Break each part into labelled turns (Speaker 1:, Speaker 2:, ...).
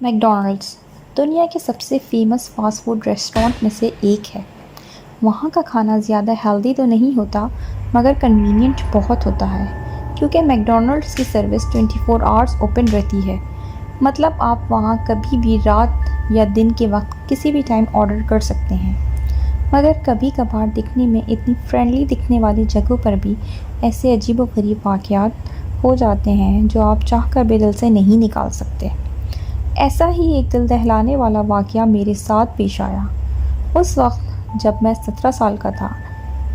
Speaker 1: McDonald's दुनिया के सबसे फेमस फास्ट फूड रेस्टोरेंट में से एक है। वहाँ का खाना ज़्यादा हेल्दी तो नहीं होता मगर कन्वीनियंट बहुत होता है, क्योंकि मैकडॉनल्ड्स की सर्विस 24 आवर्स ओपन रहती है। मतलब आप वहाँ कभी भी रात या दिन के वक्त किसी भी टाइम ऑर्डर कर सकते हैं। मगर कभी कभार दिखने में इतनी फ्रेंडली दिखने वाली जगहों पर भी ऐसे अजीबोगरीब वाक़यात हो जाते हैं जो आप चाहकर भी दिल से नहीं निकाल सकते। ऐसा ही एक दिल दहलाने वाला वाक़या मेरे साथ पेश आया उस वक्त जब मैं 17 साल का था।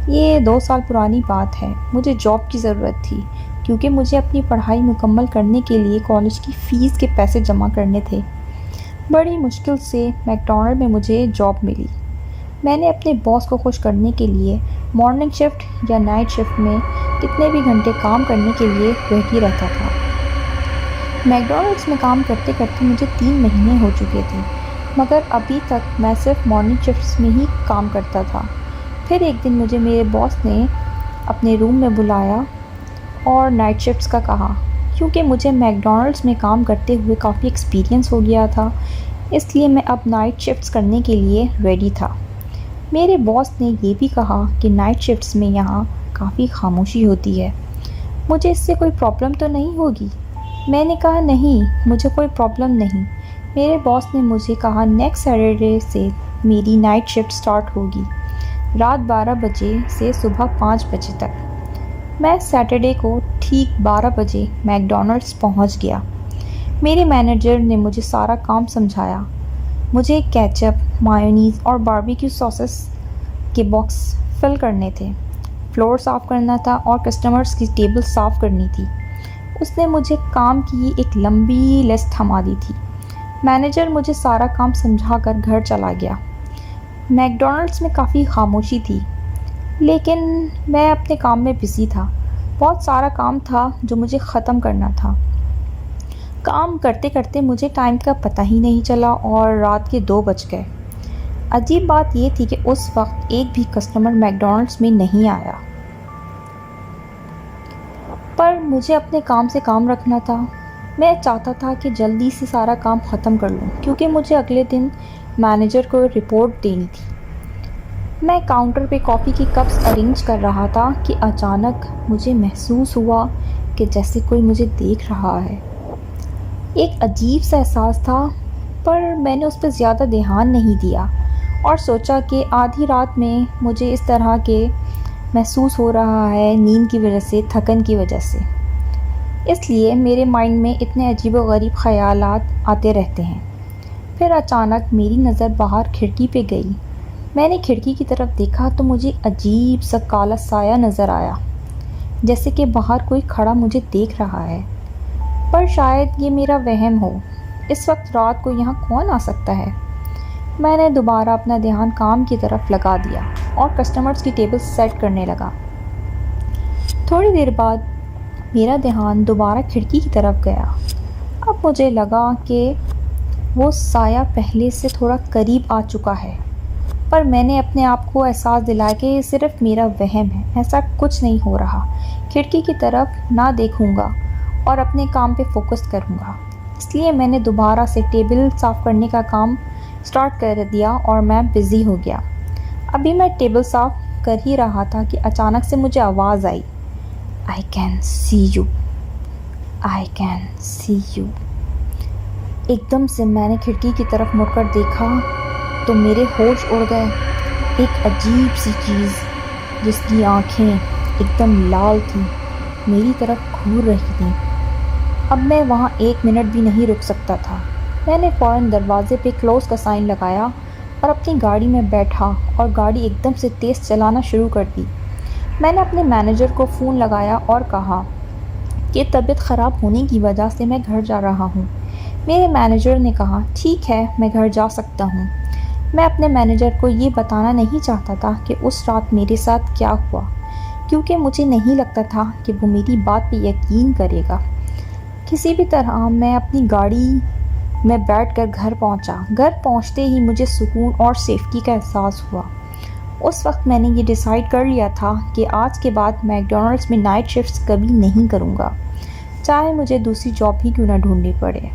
Speaker 1: ये 2 साल पुरानी बात है। मुझे जॉब की ज़रूरत थी क्योंकि मुझे अपनी पढ़ाई मुकम्मल करने के लिए कॉलेज की फ़ीस के पैसे जमा करने थे। बड़ी मुश्किल से मैकडॉनल्ड में मुझे जॉब मिली। मैंने अपने बॉस को खुश करने के लिए मॉर्निंग शिफ्ट या नाइट शिफ्ट में कितने भी घंटे काम करने के लिए रेडी रहता था। मैकडॉनल्ड्स में काम करते करते मुझे 3 महीने हो चुके थे, मगर अभी तक मैं सिर्फ मॉर्निंग शिफ्ट्स में ही काम करता था। फिर एक दिन मुझे मेरे बॉस ने अपने रूम में बुलाया और नाइट शिफ्ट्स का कहा। क्योंकि मुझे मैकडॉनल्ड्स में काम करते हुए काफ़ी एक्सपीरियंस हो गया था, इसलिए मैं अब नाइट शिफ्ट्स करने के लिए रेडी था। मेरे बॉस ने ये भी कहा कि नाइट शिफ्ट्स में यहाँ काफ़ी खामोशी होती है, मुझे इससे कोई प्रॉब्लम तो नहीं होगी। मैंने कहा नहीं, मुझे कोई प्रॉब्लम नहीं। मेरे बॉस ने मुझे कहा नेक्स्ट सैटरडे से मेरी नाइट शिफ्ट स्टार्ट होगी, रात 12 बजे से सुबह 5 बजे तक। मैं सैटरडे को ठीक 12 बजे मैकडॉनल्ड्स पहुंच गया। मेरे मैनेजर ने मुझे सारा काम समझाया। मुझे केचप, मायोनीज़ और बारबेक्यू सॉसेस के बॉक्स फिल करने थे, फ्लोर साफ़ करना था और कस्टमर्स की टेबल साफ़ करनी थी। उसने मुझे काम की एक लंबी लिस्ट थमा दी थी। मैनेजर मुझे सारा काम समझाकर घर चला गया। मैकडॉनल्ड्स में काफ़ी खामोशी थी, लेकिन मैं अपने काम में बिज़ी था। बहुत सारा काम था जो मुझे ख़त्म करना था। काम करते करते मुझे टाइम का पता ही नहीं चला और रात के 2 बज गए। अजीब बात यह थी कि उस वक्त एक भी कस्टमर मैकडॉनल्ड्स में नहीं आया, पर मुझे अपने काम से काम रखना था। मैं चाहता था कि जल्दी से सारा काम ख़त्म कर लूं, क्योंकि मुझे अगले दिन मैनेजर को रिपोर्ट देनी थी। मैं काउंटर पे कॉफ़ी की कप्स अरेंज कर रहा था कि अचानक मुझे महसूस हुआ कि जैसे कोई मुझे देख रहा है। एक अजीब सा एहसास था, पर मैंने उस पर ज़्यादा ध्यान नहीं दिया और सोचा कि आधी रात में मुझे इस तरह के महसूस हो रहा है, नींद की वजह से, थकन की वजह से। इसलिए मेरे माइंड में इतने अजीबोगरीब ख़यालात आते रहते हैं। फिर अचानक मेरी नज़र बाहर खिड़की पे गई। मैंने खिड़की की तरफ देखा तो मुझे अजीब सा काला साया नज़र आया, जैसे कि बाहर कोई खड़ा मुझे देख रहा है। पर शायद ये मेरा वहम हो। इस वक्त रात को यहाँ कौन आ सकता है? मैंने दोबारा अपना ध्यान काम की तरफ लगा दिया और कस्टमर्स की टेबल सेट करने लगा। थोड़ी देर बाद मेरा ध्यान दोबारा खिड़की की तरफ गया। अब मुझे लगा कि वो साया पहले से थोड़ा करीब आ चुका है, पर मैंने अपने आप को एहसास दिलाया कि ये सिर्फ मेरा वहम है, ऐसा कुछ नहीं हो रहा। खिड़की की तरफ ना देखूँगा और अपने काम पे फोकस करूँगा। इसलिए मैंने दोबारा से टेबल साफ़ करने का काम स्टार्ट कर दिया और मैं बिज़ी हो गया। अभी मैं टेबल साफ़ कर ही रहा था कि अचानक से मुझे आवाज़ आई, I can see you, I can see you. एकदम से मैंने खिड़की की तरफ मुड़कर देखा तो मेरे होश उड़ गए। एक अजीब सी चीज़ जिसकी आँखें एकदम लाल थीं मेरी तरफ घूर रही थीं। अब मैं वहाँ 1 मिनट भी नहीं रुक सकता था। मैंने फ़ौरन दरवाज़े पे क्लोज़ का साइन लगाया और अपनी गाड़ी में बैठा और गाड़ी एकदम से तेज़ चलाना शुरू कर दी। मैंने अपने मैनेजर को फ़ोन लगाया और कहा कि तबीयत ख़राब होने की वजह से मैं घर जा रहा हूँ। मेरे मैनेजर ने कहा ठीक है, मैं घर जा सकता हूँ। मैं अपने मैनेजर को ये बताना नहीं चाहता था कि उस रात मेरे साथ क्या हुआ, क्योंकि मुझे नहीं लगता था कि वो मेरी बात पे यकीन करेगा। किसी भी तरह मैं अपनी गाड़ी में बैठकर घर पहुंचा। घर पहुंचते ही मुझे सुकून और सेफ्टी का एहसास हुआ। उस वक्त मैंने ये डिसाइड कर लिया था कि आज के बाद मैकडॉनल्ड्स में नाइट शिफ्ट्स कभी नहीं करूँगा, चाहे मुझे दूसरी जॉब ही क्यों ना ढूंढनी पड़े।